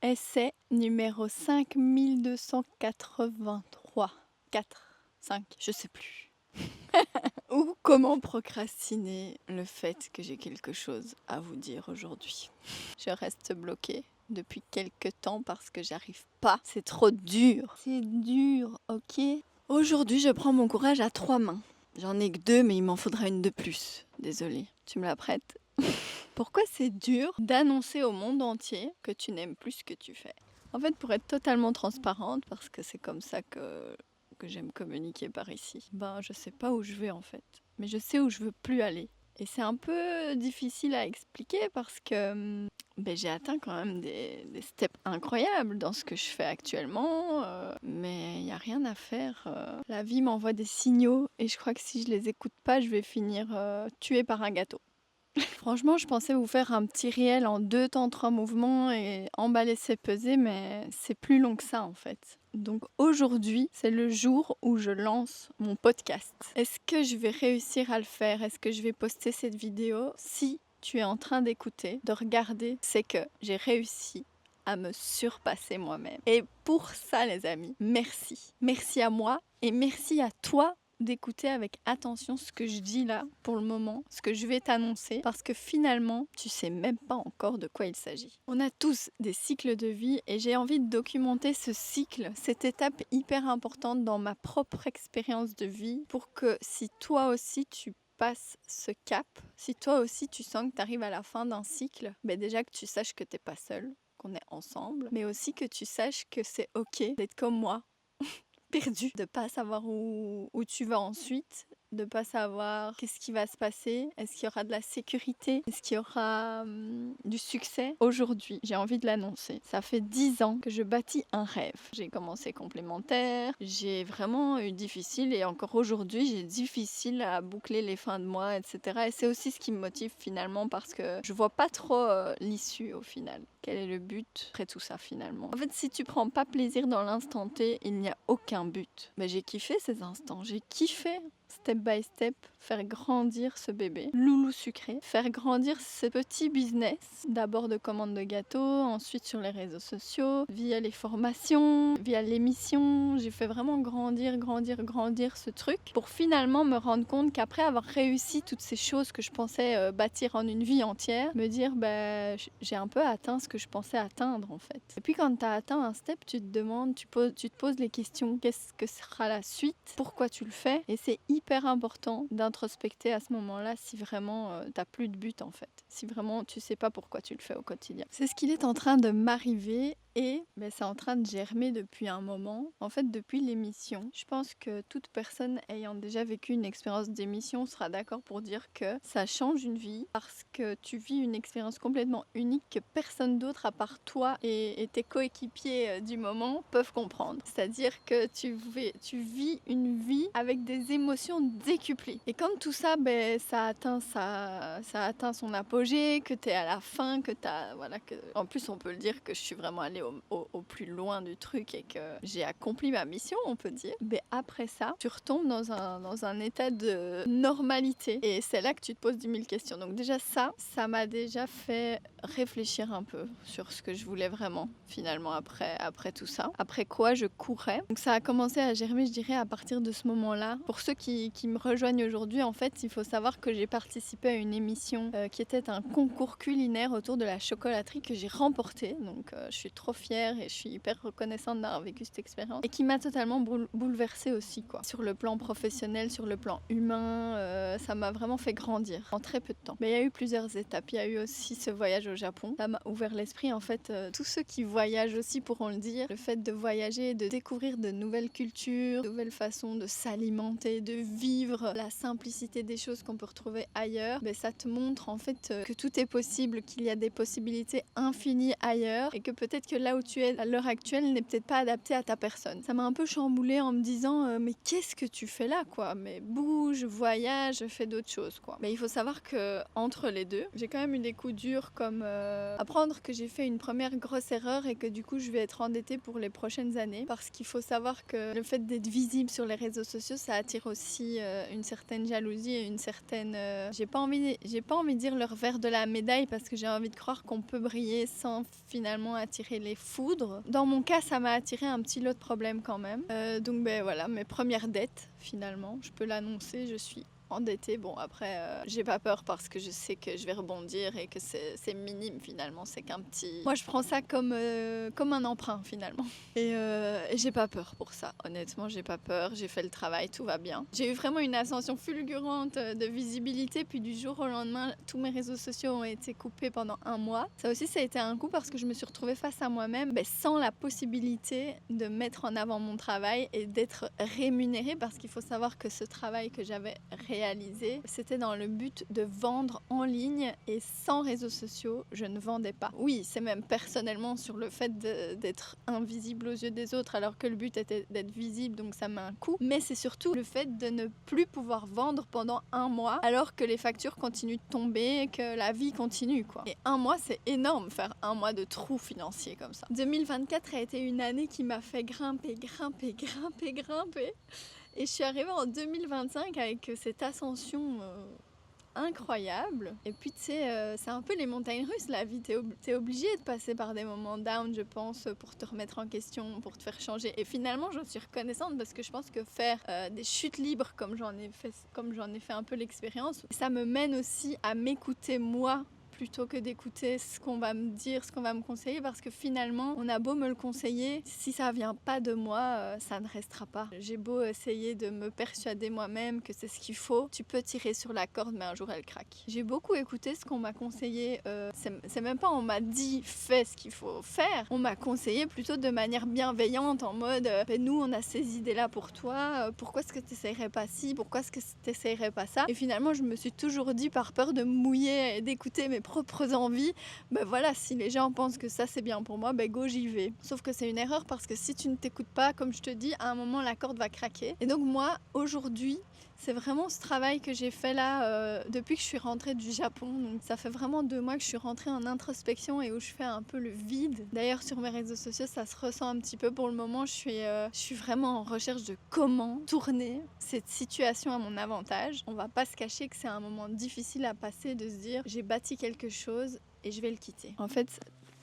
Essai numéro 5283. 4, 5, je sais plus. Ou comment procrastiner le fait que j'ai quelque chose à vous dire aujourd'hui. Je reste bloquée depuis quelques temps parce que j'arrive pas. C'est trop dur. C'est dur, ok? Aujourd'hui, je prends mon courage à 3 mains. J'en ai que 2, mais il m'en faudra une de plus. Désolée. Tu me la prêtes? Pourquoi c'est dur d'annoncer au monde entier que tu n'aimes plus ce que tu fais? En fait, pour être totalement transparente, parce que c'est comme ça que j'aime communiquer par ici, je sais pas où je vais en fait, mais je sais où je veux plus aller. Et c'est un peu difficile à expliquer parce que j'ai atteint quand même des steps incroyables dans ce que je fais actuellement, mais il n'y a rien à faire. La vie m'envoie des signaux et je crois que si je les écoute pas, je vais finir tuée par un gâteau. Franchement, je pensais vous faire un petit réel en 2 temps 3 mouvements et emballer c'est peser, mais c'est plus long que ça en fait. Donc aujourd'hui, c'est le jour où je lance mon podcast. Est-ce que je vais réussir à le faire? Est-ce que je vais poster cette vidéo? Si tu es en train d'écouter, de regarder, c'est que j'ai réussi à me surpasser moi-même. Et pour ça, les amis, merci. Merci à moi et merci à toi d'écouter avec attention ce que je dis là pour le moment, ce que je vais t'annoncer, parce que finalement, tu sais même pas encore de quoi il s'agit. On a tous des cycles de vie et j'ai envie de documenter ce cycle, cette étape hyper importante dans ma propre expérience de vie, pour que si toi aussi tu passes ce cap, si toi aussi tu sens que tu arrives à la fin d'un cycle, déjà que tu saches que t'es pas seul, qu'on est ensemble, mais aussi que tu saches que c'est ok d'être comme moi, perdu, de pas savoir où tu vas ensuite, de pas savoir qu'est-ce qui va se passer, est-ce qu'il y aura de la sécurité, est-ce qu'il y aura du succès. Aujourd'hui, j'ai envie de l'annoncer. Ça fait 10 ans que je bâtis un rêve. J'ai commencé complémentaire, j'ai vraiment eu difficile et encore aujourd'hui, j'ai difficile à boucler les fins de mois, etc. Et c'est aussi ce qui me motive finalement parce que je vois pas trop l'issue au final. Quel est le but après tout ça finalement? En fait, si tu prends pas plaisir dans l'instant T, il n'y a aucun but. Mais j'ai kiffé ces instants, j'ai kiffé step by step, faire grandir ce bébé, loulou sucré, faire grandir ce petit business, d'abord de commande de gâteaux, ensuite sur les réseaux sociaux, via les formations, via l'émission, j'ai fait vraiment grandir ce truc pour finalement me rendre compte qu'après avoir réussi toutes ces choses que je pensais bâtir en une vie entière, me dire j'ai un peu atteint ce que je pensais atteindre en fait. Et puis quand tu as atteint un step, tu te demandes, tu te poses les questions, qu'est-ce que sera la suite, pourquoi tu le fais, et c'est hyper important d'introspecter à ce moment-là si vraiment t'as plus de but en fait, si vraiment tu sais pas pourquoi tu le fais au quotidien. C'est ce qu'il est en train de m'arriver et c'est en train de germer depuis un moment, en fait depuis l'émission. Je pense que toute personne ayant déjà vécu une expérience d'émission sera d'accord pour dire que ça change une vie parce que tu vis une expérience complètement unique que personne d'autre à part toi et tes coéquipiers du moment peuvent comprendre. C'est-à-dire que tu vis une vie avec des émotions décuplées. Et quand tout ça, ça atteint son apogée, que tu es à la fin, que en plus on peut le dire que je suis vraiment allée au plus loin du truc et que j'ai accompli ma mission, on peut dire. Après ça, tu retombes dans un état de normalité et c'est là que tu te poses 10 000 questions. Donc déjà ça m'a déjà fait réfléchir un peu sur ce que je voulais vraiment finalement après tout ça. Après quoi je courais. Donc ça a commencé à germer, je dirais, à partir de ce moment-là. Pour ceux qui me rejoignent aujourd'hui, en fait, il faut savoir que j'ai participé à une émission qui était un concours culinaire autour de la chocolaterie que j'ai remporté. Donc je suis trop fière et je suis hyper reconnaissante d'avoir vécu cette expérience et qui m'a totalement bouleversée aussi quoi. Sur le plan professionnel, sur le plan humain, ça m'a vraiment fait grandir en très peu de temps. Mais il y a eu plusieurs étapes. Il y a eu aussi ce voyage au Japon. Ça m'a ouvert l'esprit en fait. Tous ceux qui voyagent aussi pourront le dire. Le fait de voyager, de découvrir de nouvelles cultures, de nouvelles façons de s'alimenter, de vivre la simplicité des choses qu'on peut retrouver ailleurs, ça te montre en fait que tout est possible, qu'il y a des possibilités infinies ailleurs et que peut-être que là où tu es à l'heure actuelle n'est peut-être pas adapté à ta personne. Ça m'a un peu chamboulée en me disant mais qu'est-ce que tu fais là quoi? Mais bouge, voyage, fais d'autres choses quoi. Mais il faut savoir que entre les deux, j'ai quand même eu des coups durs comme apprendre que j'ai fait une première grosse erreur et que du coup je vais être endettée pour les prochaines années parce qu'il faut savoir que le fait d'être visible sur les réseaux sociaux ça attire aussi une certaine jalousie et une certaine j'ai pas envie de dire le revers de la médaille parce que j'ai envie de croire qu'on peut briller sans finalement attirer attiré foudre. Dans mon cas, ça m'a attiré un petit lot de problèmes quand même. Donc voilà, mes premières dettes finalement, je peux l'annoncer, je suis endettée. Bon après, j'ai pas peur parce que je sais que je vais rebondir et que c'est minime finalement, c'est qu'un petit... Moi je prends ça comme un emprunt finalement. Et j'ai pas peur pour ça, honnêtement j'ai pas peur, j'ai fait le travail, tout va bien. J'ai eu vraiment une ascension fulgurante de visibilité, puis du jour au lendemain, tous mes réseaux sociaux ont été coupés pendant 1 mois. Ça aussi ça a été un coup parce que je me suis retrouvée face à moi-même sans la possibilité de mettre en avant mon travail et d'être rémunérée, parce qu'il faut savoir que ce travail que j'avais réalisé, c'était dans le but de vendre en ligne, et sans réseaux sociaux, je ne vendais pas. Oui, c'est même personnellement sur le fait d'être invisible aux yeux des autres, alors que le but était d'être visible, donc ça met un coup. Mais c'est surtout le fait de ne plus pouvoir vendre pendant 1 mois, alors que les factures continuent de tomber, que la vie continue, quoi. Et 1 mois, c'est énorme, faire 1 mois de trou financier comme ça. 2024 a été une année qui m'a fait grimper. Et je suis arrivée en 2025 avec cette ascension incroyable. Et puis tu sais, c'est un peu les montagnes russes, la vie. T'es obligé de passer par des moments down, je pense, pour te remettre en question, pour te faire changer. Et finalement, j'en suis reconnaissante parce que je pense que faire des chutes libres comme j'en ai fait un peu l'expérience, ça me mène aussi à m'écouter moi, plutôt que d'écouter ce qu'on va me dire, ce qu'on va me conseiller, parce que finalement, on a beau me le conseiller, si ça vient pas de moi, ça ne restera pas. J'ai beau essayer de me persuader moi-même que c'est ce qu'il faut, tu peux tirer sur la corde, mais un jour elle craque. J'ai beaucoup écouté ce qu'on m'a conseillé, c'est même pas on m'a dit fais ce qu'il faut faire, on m'a conseillé plutôt de manière bienveillante, en mode nous on a ces idées-là pour toi, pourquoi est-ce que tu essayerais pas ci, pourquoi est-ce que tu essayerais pas ça. Et finalement, je me suis toujours dit, par peur de me mouiller et d'écouter mes propres envies, voilà, si les gens pensent que ça c'est bien pour moi, go, j'y vais. Sauf que c'est une erreur, parce que si tu ne t'écoutes pas, comme je te dis, à un moment la corde va craquer. Et donc moi, aujourd'hui, c'est vraiment ce travail que j'ai fait là depuis que je suis rentrée du Japon. Donc ça fait vraiment 2 mois que je suis rentrée en introspection et où je fais un peu le vide. D'ailleurs, sur mes réseaux sociaux, ça se ressent un petit peu pour le moment. Je suis vraiment en recherche de comment tourner cette situation à mon avantage. On va pas se cacher que c'est un moment difficile à passer, de se dire j'ai bâti quelque chose et je vais le quitter. En fait,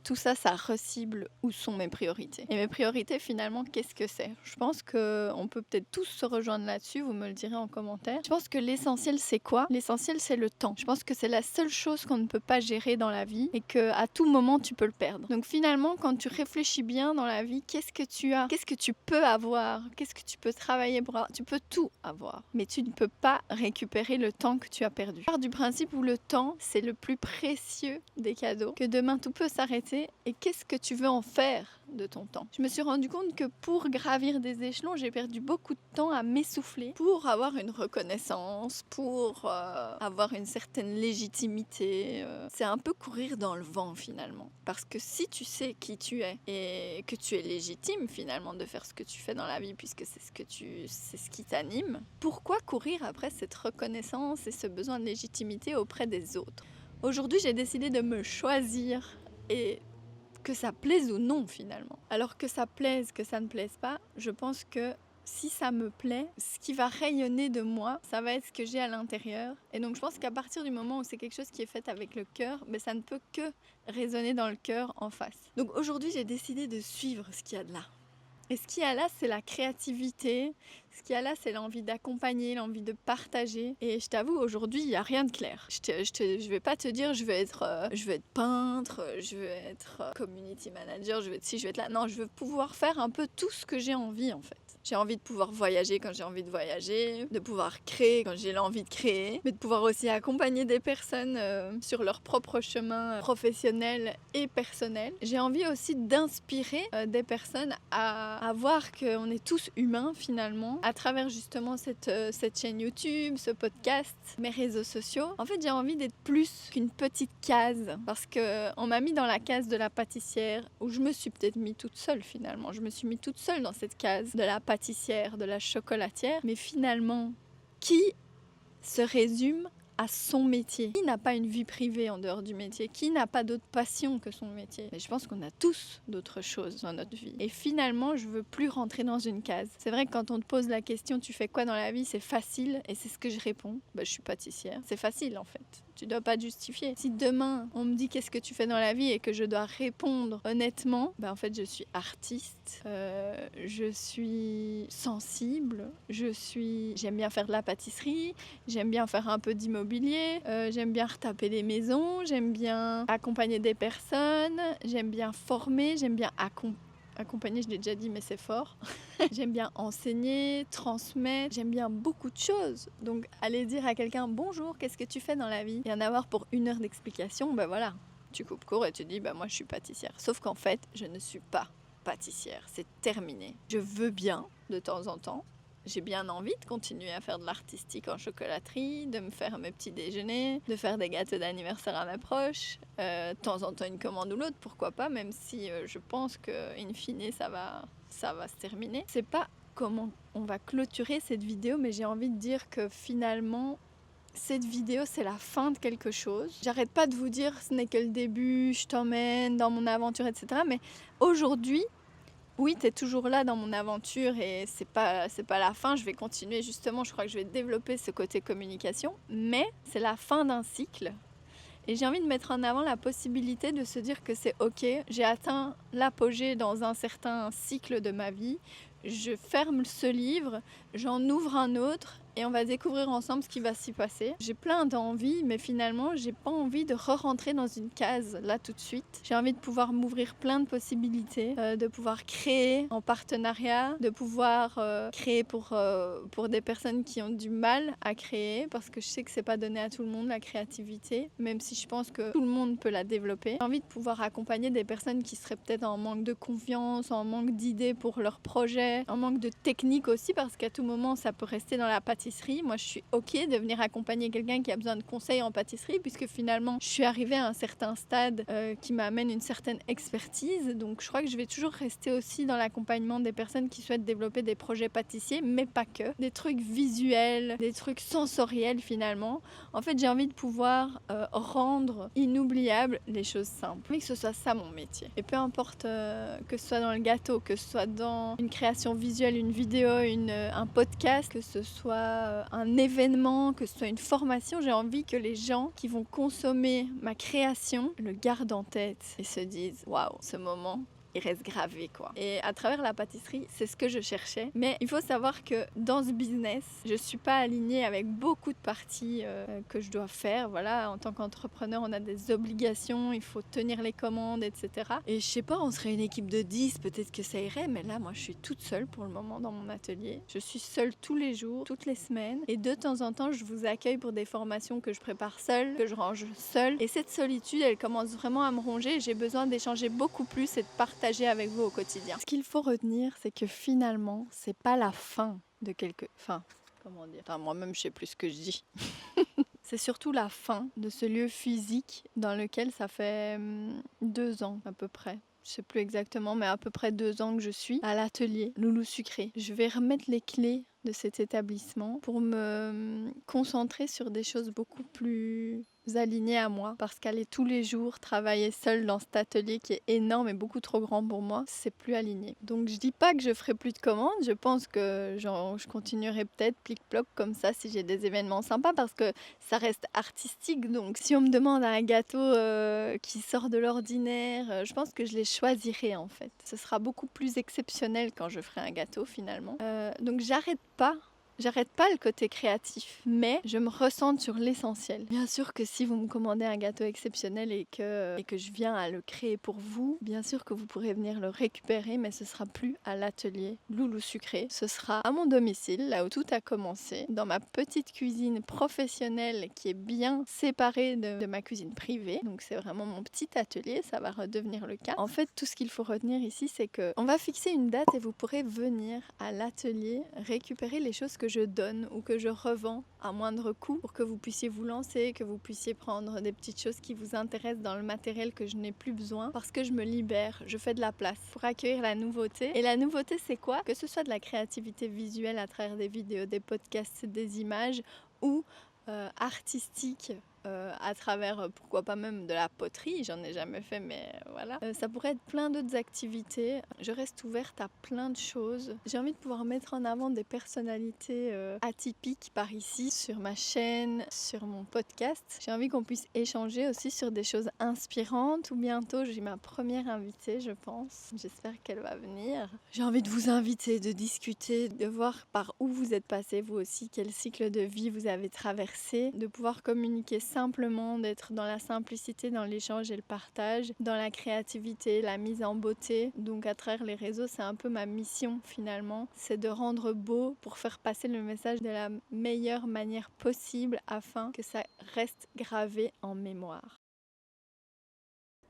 tout ça, ça recible où sont mes priorités. Et mes priorités, finalement, qu'est-ce que c'est ? Je pense qu'on peut peut-être tous se rejoindre là-dessus, vous me le direz en commentaire. Je pense que l'essentiel, c'est quoi ? L'essentiel, c'est le temps. Je pense que c'est la seule chose qu'on ne peut pas gérer dans la vie et qu'à tout moment, tu peux le perdre. Donc finalement, quand tu réfléchis bien dans la vie, qu'est-ce que tu as ? Qu'est-ce que tu peux avoir ? Qu'est-ce que tu peux travailler pour avoir ? Tu peux tout avoir, mais tu ne peux pas récupérer le temps que tu as perdu. Je pars du principe où le temps, c'est le plus précieux des cadeaux, que demain, tout peut s'arrêter. Et qu'est-ce que tu veux en faire de ton temps ? Je me suis rendu compte que pour gravir des échelons, j'ai perdu beaucoup de temps à m'essouffler pour avoir une reconnaissance, pour avoir une certaine légitimité. C'est un peu courir dans le vent finalement. Parce que si tu sais qui tu es et que tu es légitime finalement de faire ce que tu fais dans la vie, puisque c'est ce qui t'anime, pourquoi courir après cette reconnaissance et ce besoin de légitimité auprès des autres ? Aujourd'hui, j'ai décidé de me choisir, et que ça plaise ou non finalement. Alors que ça plaise, que ça ne plaise pas, je pense que si ça me plaît, ce qui va rayonner de moi, ça va être ce que j'ai à l'intérieur. Et donc je pense qu'à partir du moment où c'est quelque chose qui est fait avec le cœur, ça ne peut que résonner dans le cœur en face. Donc aujourd'hui, j'ai décidé de suivre ce qu'il y a de là. Et ce qu'il y a là, c'est la créativité. Ce qu'il y a là, c'est l'envie d'accompagner, l'envie de partager. Et je t'avoue, aujourd'hui, il n'y a rien de clair. Je vais pas te dire, je vais être peintre, je vais être community manager, je vais être ci, je vais être là. Non, je veux pouvoir faire un peu tout ce que j'ai envie, en fait. J'ai envie de pouvoir voyager quand j'ai envie de voyager, de pouvoir créer quand j'ai l'envie de créer, mais de pouvoir aussi accompagner des personnes sur leur propre chemin professionnel et personnel. J'ai envie aussi d'inspirer des personnes à voir qu'on est tous humains finalement, à travers justement cette chaîne YouTube, ce podcast, mes réseaux sociaux. En fait, j'ai envie d'être plus qu'une petite case, parce qu'on m'a mis dans la case de la pâtissière, où je me suis peut-être mis toute seule finalement. Je me suis mis toute seule dans cette case de la pâtissière, de la chocolatière, mais finalement, qui se résume à son métier? Qui n'a pas une vie privée en dehors du métier? Qui n'a pas d'autre passion que son métier? Mais je pense qu'on a tous d'autres choses dans notre vie. Et finalement, je veux plus rentrer dans une case. C'est vrai que quand on te pose la question, tu fais quoi dans la vie? C'est facile, et c'est ce que je réponds. Je suis pâtissière. C'est facile en fait. Tu dois pas te justifier. Si demain, on me dit qu'est-ce que tu fais dans la vie et que je dois répondre honnêtement, en fait, je suis artiste, je suis sensible, j'aime bien faire de la pâtisserie, j'aime bien faire un peu d'immobilier, j'aime bien retaper des maisons, j'aime bien accompagner des personnes, j'aime bien former, j'aime bien accompagner, je l'ai déjà dit, mais c'est fort. J'aime bien enseigner, transmettre, j'aime bien beaucoup de choses. Donc, aller dire à quelqu'un bonjour, qu'est-ce que tu fais dans la vie? Et en avoir pour 1 heure d'explication, voilà, tu coupes court et tu dis moi je suis pâtissière. Sauf qu'en fait, je ne suis pas pâtissière, c'est terminé. Je veux bien de temps en temps. J'ai bien envie de continuer à faire de l'artistique en chocolaterie, de me faire mes petits déjeuners, de faire des gâteaux d'anniversaire à mes proches. De temps en temps une commande ou l'autre, pourquoi pas, même si je pense qu'in fine ça va se terminer. C'est pas comment on va clôturer cette vidéo, mais j'ai envie de dire que finalement, cette vidéo, c'est la fin de quelque chose. J'arrête pas de vous dire ce n'est que le début, je t'emmène dans mon aventure, etc. Mais aujourd'hui, oui, tu es toujours là dans mon aventure et c'est pas la fin. Je vais continuer justement, je crois que je vais développer ce côté communication. Mais c'est la fin d'un cycle. Et j'ai envie de mettre en avant la possibilité de se dire que c'est ok, j'ai atteint l'apogée dans un certain cycle de ma vie. Je ferme ce livre, j'en ouvre un autre et on va découvrir ensemble ce qui va s'y passer. J'ai plein d'envies, mais finalement, j'ai pas envie de re-rentrer dans une case là tout de suite. J'ai envie de pouvoir m'ouvrir plein de possibilités, de pouvoir créer en partenariat, de pouvoir créer pour des personnes qui ont du mal à créer, parce que je sais que c'est pas donné à tout le monde la créativité, même si je pense que tout le monde peut la développer. J'ai envie de pouvoir accompagner des personnes qui seraient peut-être en manque de confiance, en manque d'idées pour leurs projets, en manque de technique aussi, parce qu'à tout moment ça peut rester dans la pâtisserie. Moi je suis ok de venir accompagner quelqu'un qui a besoin de conseils en pâtisserie, puisque finalement je suis arrivée à un certain stade qui m'amène une certaine expertise. Donc je crois que je vais toujours rester aussi dans l'accompagnement des personnes qui souhaitent développer des projets pâtissiers, mais pas que. Des trucs visuels, des trucs sensoriels finalement. En fait, j'ai envie de pouvoir rendre inoubliables les choses simples. Mais que ce soit ça mon métier. Et peu importe que ce soit dans le gâteau, que ce soit dans une création visuelle, une vidéo, un podcast, que ce soit un événement, que ce soit une formation, j'ai envie que les gens qui vont consommer ma création le gardent en tête et se disent waouh, ce moment, il reste gravé quoi. Et à travers la pâtisserie, c'est ce que je cherchais. Mais il faut savoir que dans ce business, je suis pas alignée avec beaucoup de parties que je dois faire. Voilà, en tant qu'entrepreneur, on a des obligations, il faut tenir les commandes, etc. Et je sais pas, on serait une équipe de 10, peut-être que ça irait, mais là, moi, je suis toute seule pour le moment dans mon atelier. Je suis seule tous les jours, toutes les semaines. Et de temps en temps, je vous accueille pour des formations que je prépare seule, que je range seule. Et cette solitude, elle commence vraiment à me ronger. J'ai besoin d'échanger beaucoup plus et de partager avec vous au quotidien. Ce qu'il faut retenir, c'est que finalement, c'est pas la fin de comment dire, moi-même je sais plus ce que je dis. C'est surtout la fin de ce lieu physique dans lequel ça fait 2 ans à peu près. Je sais plus exactement, mais à peu près 2 ans que je suis à l'atelier Loulou Sucré. Je vais remettre les clés de cet établissement pour me concentrer sur des choses beaucoup plus alignées à moi, parce qu'aller tous les jours travailler seule dans cet atelier qui est énorme et beaucoup trop grand pour moi, c'est plus aligné. Donc je dis pas que je ferai plus de commandes, je pense que je continuerai peut-être plic-ploc comme ça si j'ai des événements sympas, parce que ça reste artistique. Donc si on me demande un gâteau qui sort de l'ordinaire, je pense que je les choisirai en fait. Ce sera beaucoup plus exceptionnel quand je ferai un gâteau finalement. Donc j'arrête pas le côté créatif, mais je me recentre sur l'essentiel. Bien sûr que si vous me commandez un gâteau exceptionnel et que je viens à le créer pour vous, bien sûr que vous pourrez venir le récupérer, mais ce sera plus à l'atelier Loulou Sucré. Ce sera à mon domicile, là où tout a commencé, dans ma petite cuisine professionnelle qui est bien séparée de ma cuisine privée. Donc c'est vraiment mon petit atelier, ça va redevenir le cas. En fait, tout ce qu'il faut retenir ici, c'est que on va fixer une date et vous pourrez venir à l'atelier récupérer les choses que je donne ou que je revends à moindre coût pour que vous puissiez vous lancer, que vous puissiez prendre des petites choses qui vous intéressent dans le matériel que je n'ai plus besoin, parce que je me libère, je fais de la place pour accueillir la nouveauté. Et la nouveauté, c'est quoi? Que ce soit de la créativité visuelle à travers des vidéos, des podcasts, des images ou artistique à travers, pourquoi pas même de la poterie, j'en ai jamais fait, mais voilà. Ça pourrait être plein d'autres activités. Je reste ouverte à plein de choses. J'ai envie de pouvoir mettre en avant des personnalités atypiques par ici, sur ma chaîne, sur mon podcast. J'ai envie qu'on puisse échanger aussi sur des choses inspirantes. Tout bientôt, j'ai ma première invitée, je pense. J'espère qu'elle va venir. J'ai envie de vous inviter, de discuter, de voir par où vous êtes passé, vous aussi, quel cycle de vie vous avez traversé, de pouvoir communiquer simplement, d'être dans la simplicité, dans l'échange et le partage, dans la créativité, la mise en beauté. Donc à travers les réseaux, c'est un peu ma mission finalement, c'est de rendre beau pour faire passer le message de la meilleure manière possible afin que ça reste gravé en mémoire.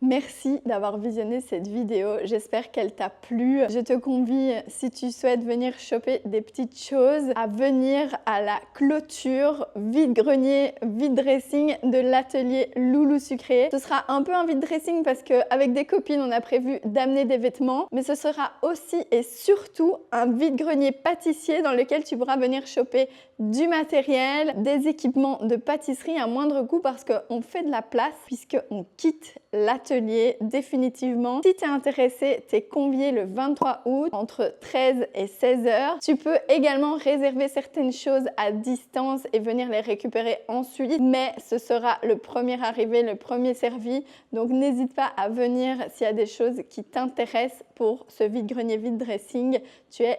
Merci d'avoir visionné cette vidéo, j'espère qu'elle t'a plu. Je te convie, si tu souhaites venir choper des petites choses, à venir à la clôture vide-grenier, vide-dressing de l'atelier Loulou Sucré. Ce sera un peu un vide-dressing parce qu'avec des copines, on a prévu d'amener des vêtements, mais ce sera aussi et surtout un vide-grenier pâtissier dans lequel tu pourras venir choper du matériel, des équipements de pâtisserie à moindre coût parce qu'on fait de la place puisqu'on quitte l'atelier définitivement. Si tu es intéressé, tu es convié le 23 août entre 13 et 16 heures. Tu peux également réserver certaines choses à distance et venir les récupérer ensuite, mais ce sera le premier arrivé, le premier servi. Donc n'hésite pas à venir s'il y a des choses qui t'intéressent pour ce vide-grenier vide-dressing. Tu es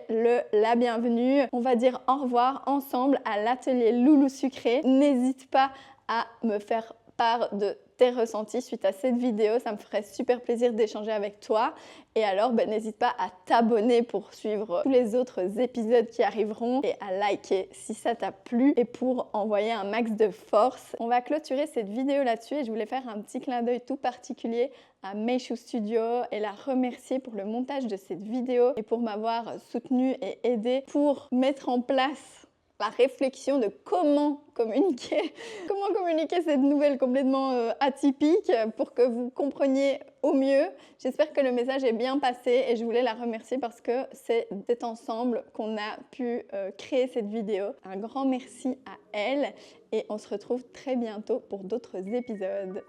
la bienvenue. On va dire au revoir ensemble à l'atelier Loulou Sucré. N'hésite pas à me faire part de tes ressentis suite à cette vidéo, ça me ferait super plaisir d'échanger avec toi. Et alors, n'hésite pas à t'abonner pour suivre tous les autres épisodes qui arriveront et à liker si ça t'a plu et pour envoyer un max de force. On va clôturer cette vidéo là-dessus et je voulais faire un petit clin d'œil tout particulier à Meishu Studio et la remercier pour le montage de cette vidéo et pour m'avoir soutenue et aidée pour mettre en place la réflexion de comment communiquer cette nouvelle complètement atypique pour que vous compreniez au mieux. J'espère que le message est bien passé et je voulais la remercier parce que c'est ensemble qu'on a pu créer cette vidéo. Un grand merci à elle et on se retrouve très bientôt pour d'autres épisodes.